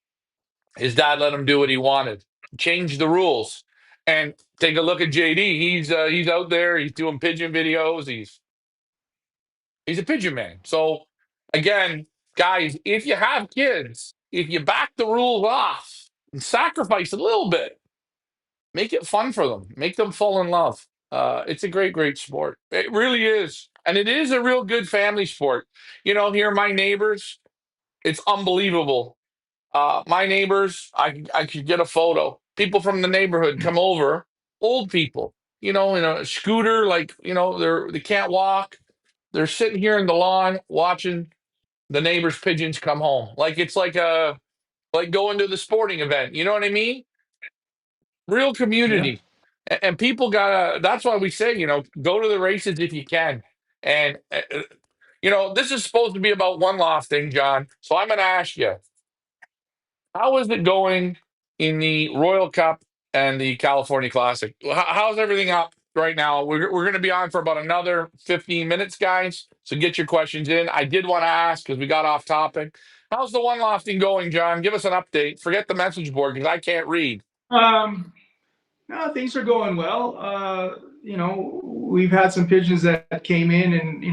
his dad let him do what he wanted, changed the rules. And take a look at JD. He's out there. He's doing pigeon videos. He's a pigeon man. So again, guys, if you have kids, if you back the rules off and sacrifice a little bit, make it fun for them. Make them fall in love. It's a great, great sport. It really is. And it is a real good family sport. Here, my neighbors, it's unbelievable. My neighbors, I could get a photo. People from the neighborhood come over, old people, in a scooter, like, they can't walk. They're sitting here in the lawn watching the neighbors' pigeons come home. Like it's like going to the sporting event. You know what I mean? Real yeah. community. And people gotta. That's why we say, go to the races if you can. And this is supposed to be about one last thing, John. So I'm gonna ask you, how is it going in the Royal Cup and the California Classic? How's everything up right now? We're going to be on for about another 15 minutes, guys. So get your questions in. I did want to ask because we got off topic. How's the one lofting going, John? Give us an update. Forget the message board because I can't read. Um, no, things are going well. We've had some pigeons that came in and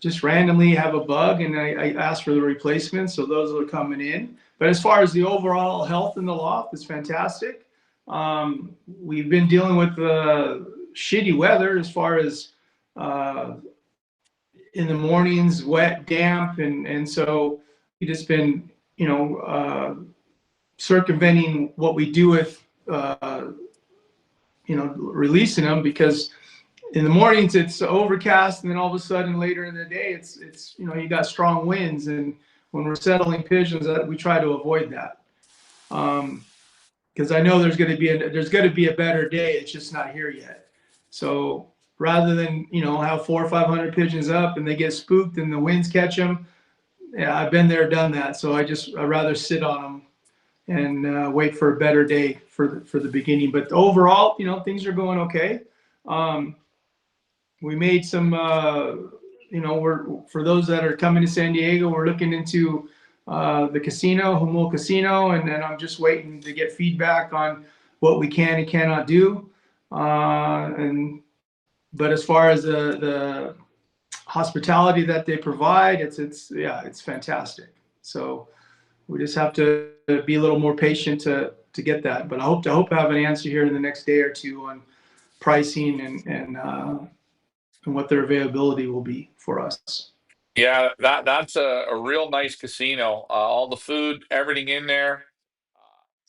just randomly have a bug, and I asked for the replacement, so those are coming in. But as far as the overall health in the loft, it's fantastic. We've been dealing with the shitty weather as far as uh, in the mornings, wet, damp, and so we just been circumventing what we do with releasing them because in the mornings it's overcast, and then all of a sudden later in the day it's you got strong winds, and when we're settling pigeons, we try to avoid that. Because I know there's going to be a better day. It's just not here yet. So rather than have 400 or 500 pigeons up and they get spooked and the winds catch them, yeah, I've been there, done that. So I'd rather sit on them and wait for a better day for the beginning. But overall, things are going okay. Um, we made some, we're for those that are coming to San Diego, we're looking into the casino, Humul Casino, and then I'm just waiting to get feedback on what we can and cannot do. And but as far as the hospitality that they provide, it's fantastic. So we just have to be a little more patient to get that. But I hope I have an answer here in the next day or two on pricing and what their availability will be for us. Yeah, that's a real nice casino. All the food, everything in there,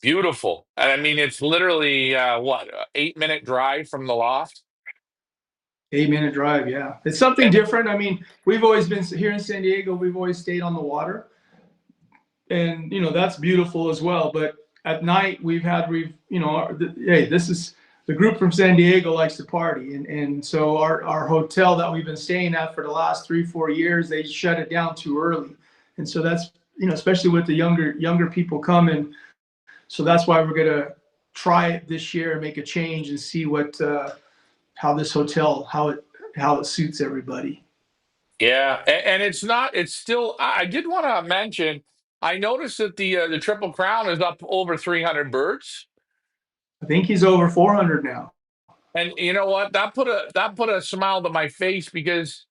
beautiful. And I mean, it's literally what, 8 minute drive from the loft. 8 minute drive, yeah. It's something And different. I mean, we've always been here in San Diego. We've always stayed on the water, and that's beautiful as well. But at night, hey, this is the group from San Diego likes to party, and so our hotel that we've been staying at for the last 3-4 years, they shut it down too early, and so that's especially with the younger people coming. So that's why we're gonna try it this year and make a change and see what how this hotel how it suits everybody. yeah, and it's not, it's still, I did want to mention, I noticed that the Triple Crown is up over 300 birds. I think he's over 400 now. And you know what? That put a smile to my face because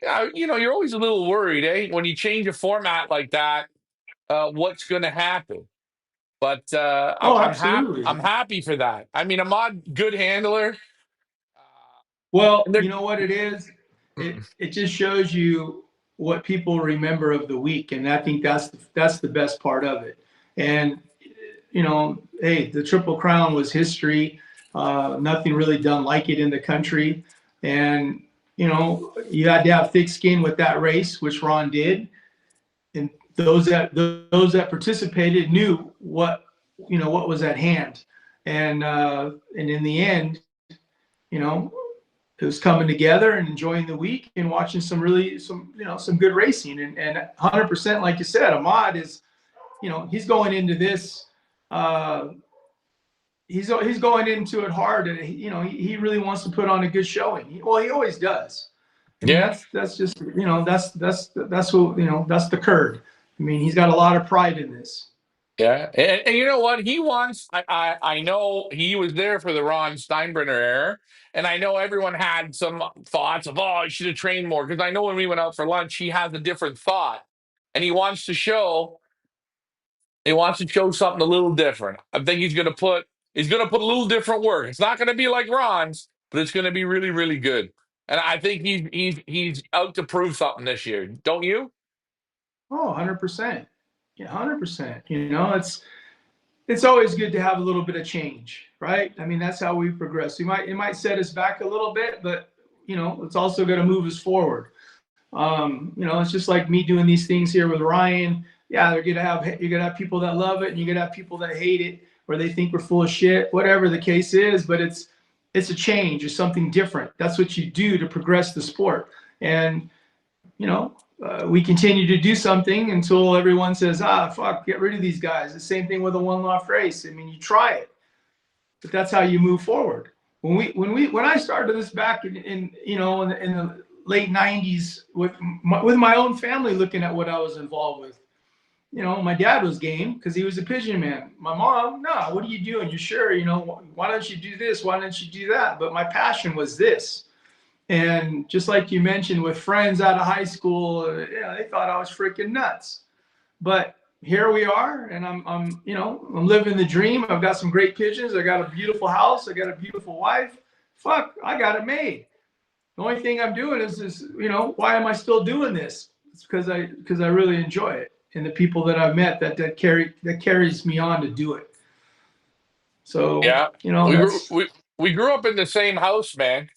you're always a little worried, eh? When you change a format like that, what's going to happen? But Oh, I'm absolutely. happy for that. I mean, Ahmad, good handler. Well, And they're you know what it is? mm, It just shows you what people remember of the week, and I think that's the best part of it. And hey, the Triple Crown was history. Nothing really done like it in the country, and you had to have thick skin with that race, which Ron did. And those that participated knew what was at hand, and in the end, you know, it was coming together and enjoying the week and watching some good racing, and 100% like you said, Ahmad is he's going into this. Uh, he's going into it hard, and he really wants to put on a good showing. He always does. I mean, yeah, that's just that's what that's the Kurd. I mean, he's got a lot of pride in this. yeah. And you know what? He wants. I know he was there for the Ron Steinbrenner era, and I know everyone had some thoughts of, oh, I should have trained more because I know when we went out for lunch, he has a different thought, and he wants to show. He wants to show something a little different. I think he's gonna put a little different work. It's not gonna be like Ron's, but it's gonna be really, really good. And I think he's out to prove something this year. Don't you? Oh, 100%. Yeah, 100%. It's always good to have a little bit of change, right? I mean, that's how we progress. It might set us back a little bit, but it's also going to move us forward. It's just like me doing these things here with Ryan. Yeah, you're gonna have people that love it, and you're gonna have people that hate it, or they think we're full of shit, whatever the case is. But it's a change, it's something different. That's what you do to progress the sport. And we continue to do something until everyone says, fuck, get rid of these guys. The same thing with a one-off race. I mean, you try it, but that's how you move forward. When I started this back in the late '90s with my own family, looking at what I was involved with. My dad was game because he was a pigeon man. My mom, no, what are you doing? You sure? Why don't you do this? Why don't you do that? But my passion was this. And just like you mentioned, with friends out of high school, they thought I was freaking nuts. But here we are, and I'm living the dream. I've got some great pigeons. I got a beautiful house. I got a beautiful wife. Fuck, I got it made. The only thing I'm doing is why am I still doing this? It's because I really enjoy it, and the people that I've met that carries me on to do it. So Yeah. We grew that's we, we grew up in the same house, man.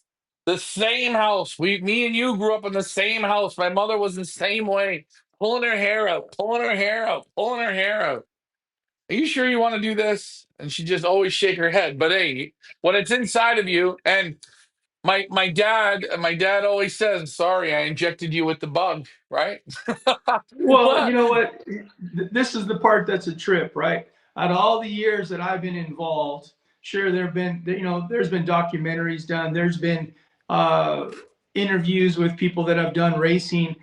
The same house. Me and you grew up in the same house. My mother was the same way, pulling her hair out, pulling her hair out, pulling her hair out. Are you sure you want to do this? And she just always shake her head. But hey, when it's inside of you, and my dad always says, "Sorry, I injected you with the bug," right? Well, you But know what? This is the part that's a trip, right? Out of all the years that I've been involved, sure, there's been documentaries done. There's been uh, interviews with people that have done racing.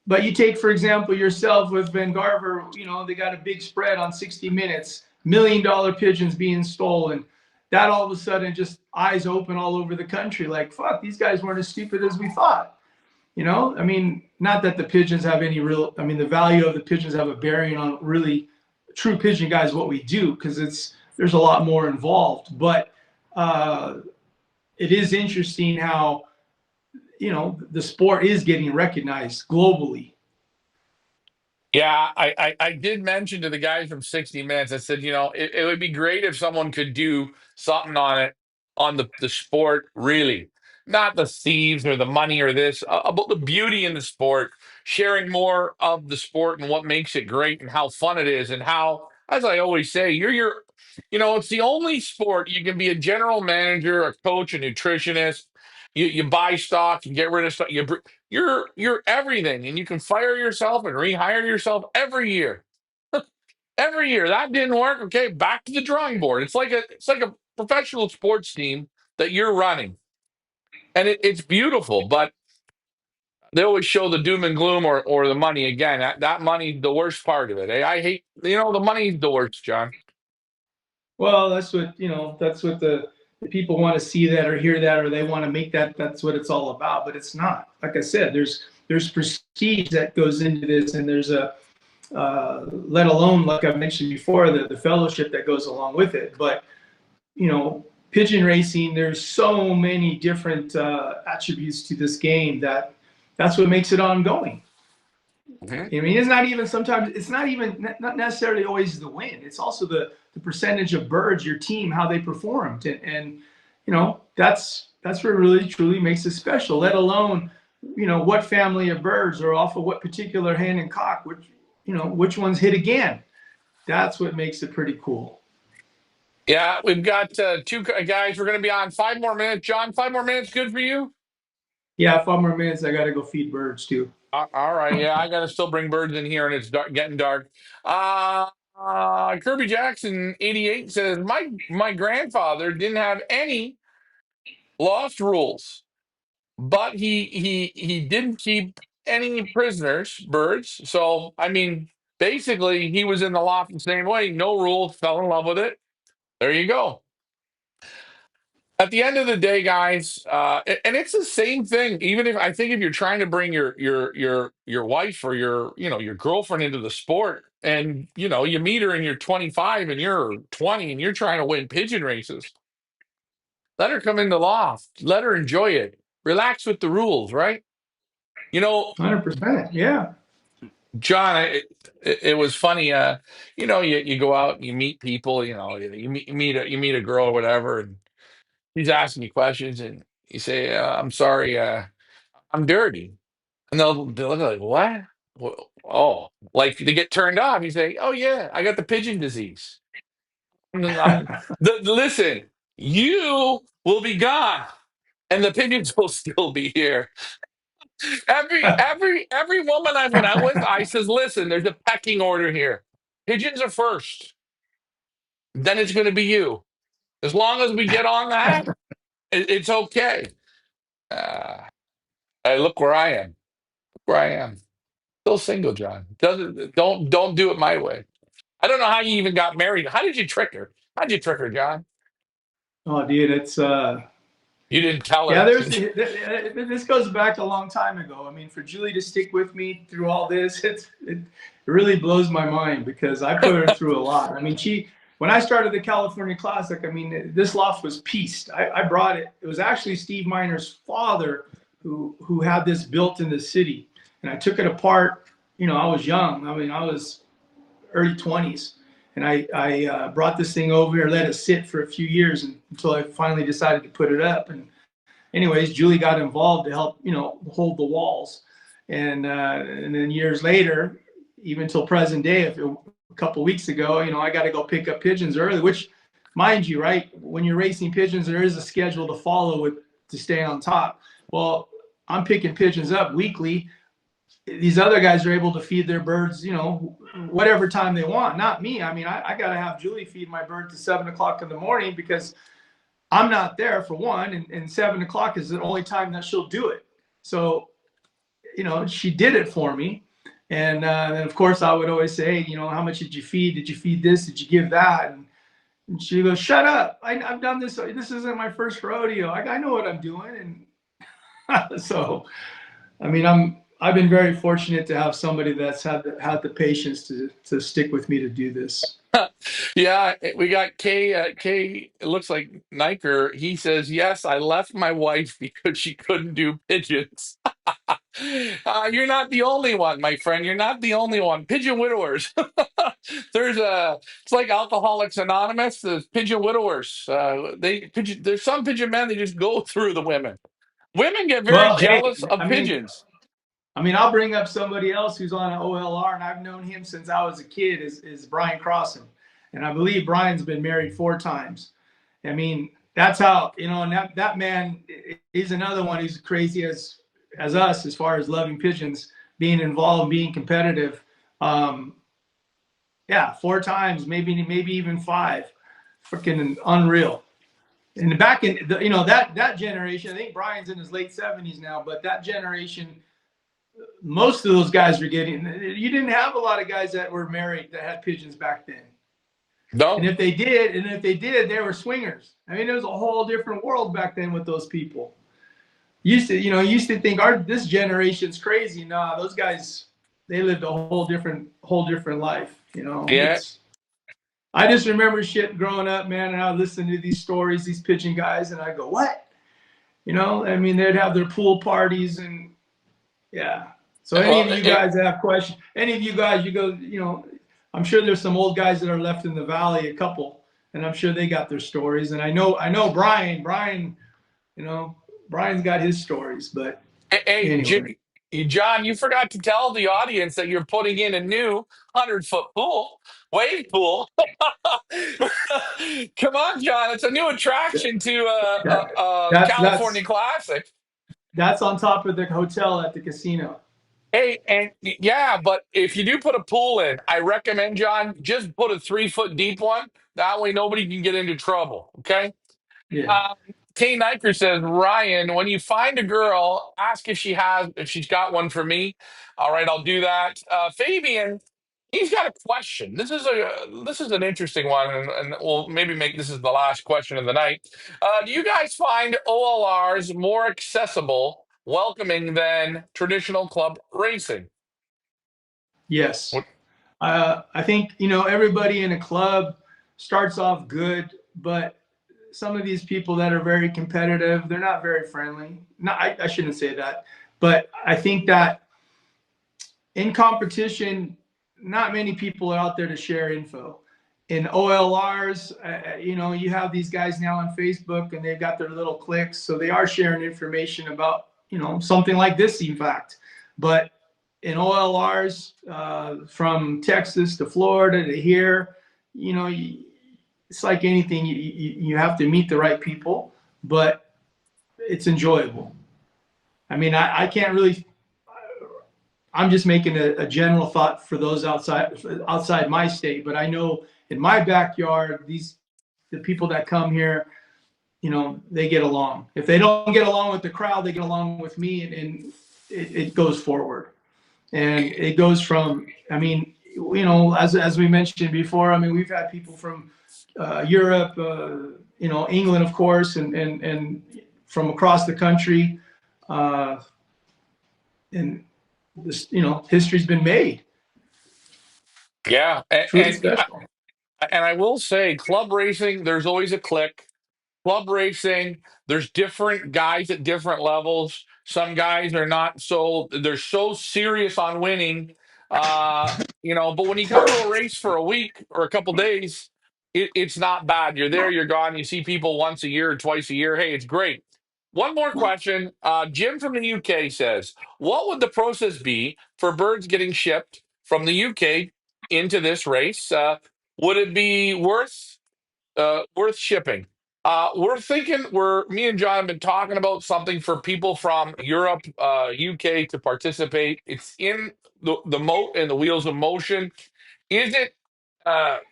But you take, for example, yourself with Van Garver, they got a big spread on 60 Minutes, $1 million pigeons being stolen. That all of a sudden just eyes open all over the country. Like, fuck, these guys weren't as stupid as we thought. I mean, not that the pigeons have any real, I mean, the value of the pigeons have a bearing on really true pigeon guys, what we do, because there's a lot more involved. But uh, it is interesting how, the sport is getting recognized globally. yeah, I did mention to the guys from 60 Minutes, I said, it would be great if someone could do something on it, on the sport, really. Not the thieves or the money or this, about the beauty in the sport, sharing more of the sport and what makes it great and how fun it is and how, as I always say, it's the only sport you can be a general manager, a coach, a nutritionist. You buy stock, you get rid of stock, you're everything, and you can fire yourself and rehire yourself every year. Every year that didn't work. Okay, back to the drawing board. It's like a professional sports team that you're running, and it's beautiful. But they always show the doom and gloom or the money again. That money's the worst part of it. I hate the money's the worst, John. Well, that's what the people want to see that or hear that, or they want to make that that's what it's all about. But it's not. Like I said, there's prestige that goes into this, and there's a let alone, like I mentioned before, the fellowship that goes along with it. But pigeon racing, there's so many different attributes to this game that's what makes it ongoing. Mhm. I mean, it's not even sometimes it's not even not necessarily always the win. It's also the percentage of birds your team how they performed, and that's what really truly makes it special. Let alone what family of birds are off of what particular hen and cock, which ones hit again. That's what makes it pretty cool. Yeah, we've got two guys. We're going to be on 5 more minutes, John. 5 more minutes, good for you? Yeah, 5 more minutes. I gotta go feed birds too. All right, yeah, I got to still bring birds in here, and it's getting dark. Kirby Jackson 88 says my grandfather didn't have any lost rules, but he didn't keep any prisoners, birds. So I mean, basically, he was in the loft the same way. No rules, fell in love with it. There you go. At the end of the day, guys, and it's the same thing. Even if I think if you're trying to bring your wife or your girlfriend into the sport, and you meet her and you're 25 and you're 20 and you're trying to win pigeon races, let her come in the loft, let her enjoy it, relax with the rules, right? You know, 100%. Yeah. John, it was funny. You go out and you meet people. You meet a girl or whatever, and he's asking you questions, and you say, "I'm sorry, I'm dirty," and they'll look like, "What? Oh, like they get turned off." You say, "Oh yeah, I got the pigeon disease." Listen, you will be gone, and the pigeons will still be here. Every woman I've went out with, I says, "Listen, there's a pecking order here. Pigeons are first, then it's going to be you. As long as we get on that, it's okay." Uh, I look where I am. Where I am. Still single, John. Don't do it my way. I don't know how you even got married. How did you trick her? How'd you trick her, John? Oh, dude, it's You didn't tell yeah. her. This goes back a long time ago. I mean, for Julie to stick with me through all this, it really blows my mind because I put her through a lot. I mean, when I started the California Classic, I mean, this loft was pieced. I brought it. It was actually Steve Miner's father who had this built in the city, and I took it apart. I was young. I mean, I was early 20s. And I brought this thing over here, let it sit for a few years until I finally decided to put it up. And anyways, Julie got involved to help, hold the walls. And then years later, even till present day, a couple of weeks ago, I got to go pick up pigeons early, which, mind you, right, when you're racing pigeons, there is a schedule to follow with to stay on top. Well, I'm picking pigeons up weekly. These other guys are able to feed their birds, whatever time they want. Not me. I mean, I got to have Julie feed my birds at 7 o'clock in the morning because I'm not there for one, and 7 o'clock is the only time that she'll do it. So, she did it for me. And of course, I would always say, hey, how much did you feed? Did you feed this? Did you give that? And she goes, shut up. I've done this. This isn't my first rodeo. I know what I'm doing. And so, I mean, I've been very fortunate to have somebody that's had the patience to stick with me to do this. Yeah, we got Kay. Kay, it looks like Niker. He says, "Yes, I left my wife because she couldn't do pigeons." You're not the only one, my friend. You're not the only one. Pigeon widowers. It's like Alcoholics Anonymous. There's pigeon widowers. There's some pigeon men that just go through the women. Women get very Well, hey, jealous of I mean, pigeons. I'll bring up somebody else who's on an OLR, and I've known him since I was a kid. Is Brian Crossan, and I believe Brian's been married 4 times. I mean, that's how and that man is another one who's crazy as us as far as loving pigeons, being involved, being competitive. Yeah, 4 times, maybe even 5, freaking unreal. And back in that generation, I think Brian's in his late 70s now, but that generation, most of those guys were getting. You didn't have a lot of guys that were married that had pigeons back then. And No. if they did, they were swingers. I mean, it was a whole different world back then with those people. Used to think this generation's crazy. Nah, those guys, they lived a whole different life. Yeah. It's. I just remember shit growing up, man, and I would listen to these stories, these pigeon guys, and I go, what? I mean, they'd have their pool parties and yeah. So any Well, of you guys that have questions, any of you guys, you go, I'm sure there's some old guys that are left in the valley, a couple, and I'm sure they got their stories. And I know Brian's got his stories, but hey, anyway. John, you forgot to tell the audience that you're putting in a new 100-foot pool, wave pool. Come on, John. It's a new attraction to That, California that's Classic. that's on top of the hotel at the casino. Hey, and yeah, but if you do put a pool in, I recommend, John, just put a 3-foot deep one. That way nobody can get into trouble. Okay. Yeah. Um, Kay Niker says, Ryan, when you find a girl, ask if she's got one for me. All right, I'll do that. Fabian, he's got a question. This is an interesting one, and we'll maybe make this is the last question of the night. Do you guys find OLRs more accessible, welcoming than traditional club racing? Yes. What- I think everybody in a club starts off good, but some of these people that are very competitive, they're not very friendly. No, I shouldn't say that, but I think that in competition, not many people are out there to share info. In OLRs, you have these guys now on Facebook and they've got their little cliques, so they are sharing information about something like this, in fact. But in OLRs, from Texas to Florida to here, it's like anything. You have to meet the right people, but it's enjoyable. I mean, I can't really. I'm just making a general thought for those outside my state, but I know in my backyard, the people that come here, they get along. If they don't get along with the crowd, they get along with me, and it goes forward. And it goes from, I mean, as we mentioned before, I mean, we've had people from Europe, England, of course, and from across the country, uh, and this, history's been made. Yeah, Truly special. and I will say, club racing, there's always a clique. Club racing, there's different guys at different levels. Some guys are not so they're so serious on winning. But when you come to a race for a week or a couple days, it's not bad. You're there, you're gone. You see people once a year or twice a year. Hey, it's great. One more question. Jim from the UK says, "What would the process be for birds getting shipped from the UK into this race? Would it be worth shipping?" We're thinking. Me and John have been talking about something for people from Europe, UK to participate. It's in the moat and the wheels of motion. Is it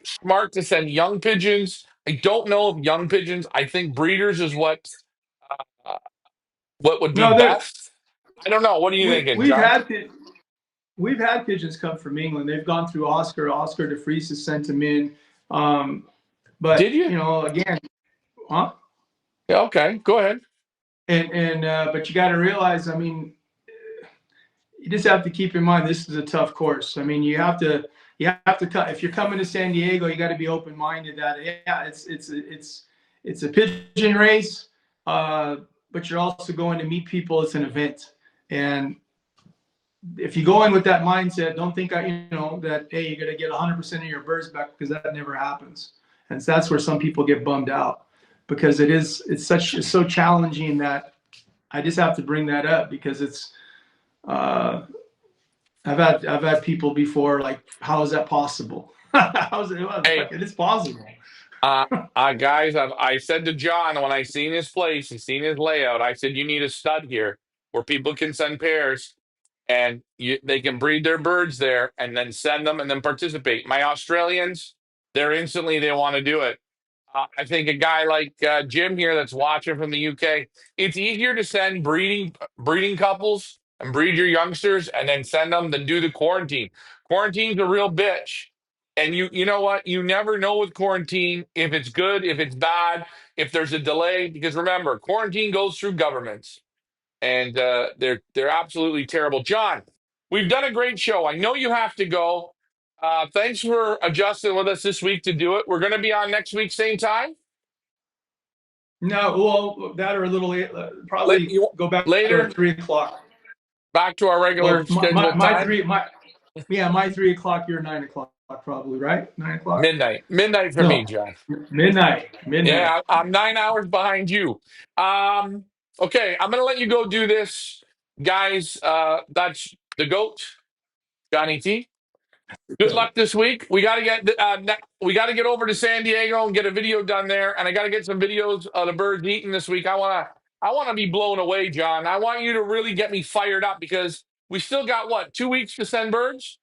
smart to send young pigeons? I don't know if young pigeons. I think breeders is uh, what would be No, there best. I don't know. What are you we thinking, we've John? had we've had pigeons come from England. They've gone through Oscar. Oscar de Vries has sent them in. Um, Did but you? again, huh? Yeah, okay, go ahead. And but you got to realize, I mean, you just have to keep in mind this is a tough course. I mean, you have to cut. If you're coming to San Diego, you got to be open minded that yeah, it's a pigeon race, but you're also going to meet people. It's an event, and if you go in with that mindset, don't think that hey, you're gonna get 100% of your birds back, because that never happens, and so that's where some people get bummed out, because it's so challenging that I just have to bring that up, because it's uh, I've had people before like, how is that possible? How's it? Well, Hey, it is possible. uh, guys, I said to John when I seen his place and seen his layout, I said you need a stud here where people can send pairs and they can breed their birds there and then send them and then participate. My Australians, they want to do it. I think a guy like Jim here that's watching from the UK, it's easier to send breeding couples and breed your youngsters and then send them than do the quarantine. Quarantine's a real bitch. And you know what? You never know with quarantine if it's good, if it's bad, if there's a delay. Because remember, quarantine goes through governments, and they're absolutely terrible. John, we've done a great show. I know you have to go. Thanks for adjusting with us this week to do it. We're going to be on next week, same time. No, well, that or a little late, Let probably you go back to our later 3 o'clock. back to our Well, regular my, scheduled my time. three my yeah, my 3 o'clock. Your 9 o'clock, probably, right? 9 o'clock. Midnight for me, No, John. midnight. Yeah, I'm 9 hours behind you. Um, okay, I'm gonna let you go do this, guys. That's the goat, Johnny T. Good luck this week. We got to get over to San Diego and get a video done there, and I got to get some videos of the birds eating this week. I want to be blown away, John. I want you to really get me fired up because we still got what 2 weeks to send birds.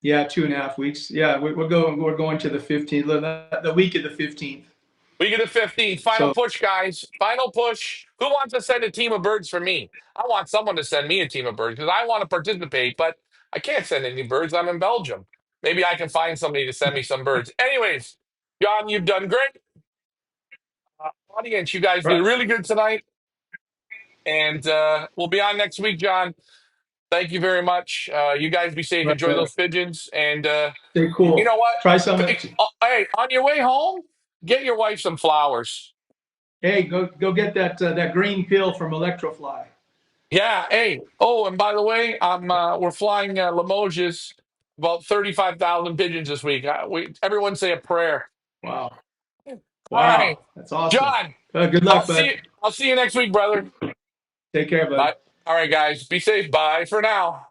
Yeah, 2.5 weeks. Yeah, we're going to the 15th, the week of the 15th. We get a 15th. Final So push, guys. Final push. Who wants to send a team of birds for me? I want someone to send me a team of birds because I want to participate, but I can't send any birds. I'm in Belgium. Maybe I can find somebody to send me some birds. Anyways, John, you've done great. Audience, you guys did right, really good tonight. And we'll be on next week, John. Thank you very much. You guys be safe. right, Enjoy right. those pigeons. And Stay you cool. know what? Try some. Hey, on your way home, get your wife some flowers. Hey, go get that green pill from Electrofly. Yeah. Hey. Oh, and by the way, we're flying Limoges, about 35,000 pigeons this week. Everyone say a prayer. Wow, All right, wow, that's awesome. John. Good I'll luck, see bud. you. I'll see you next week, brother. Take care, bud. Bye. All right, guys. Be safe. Bye for now.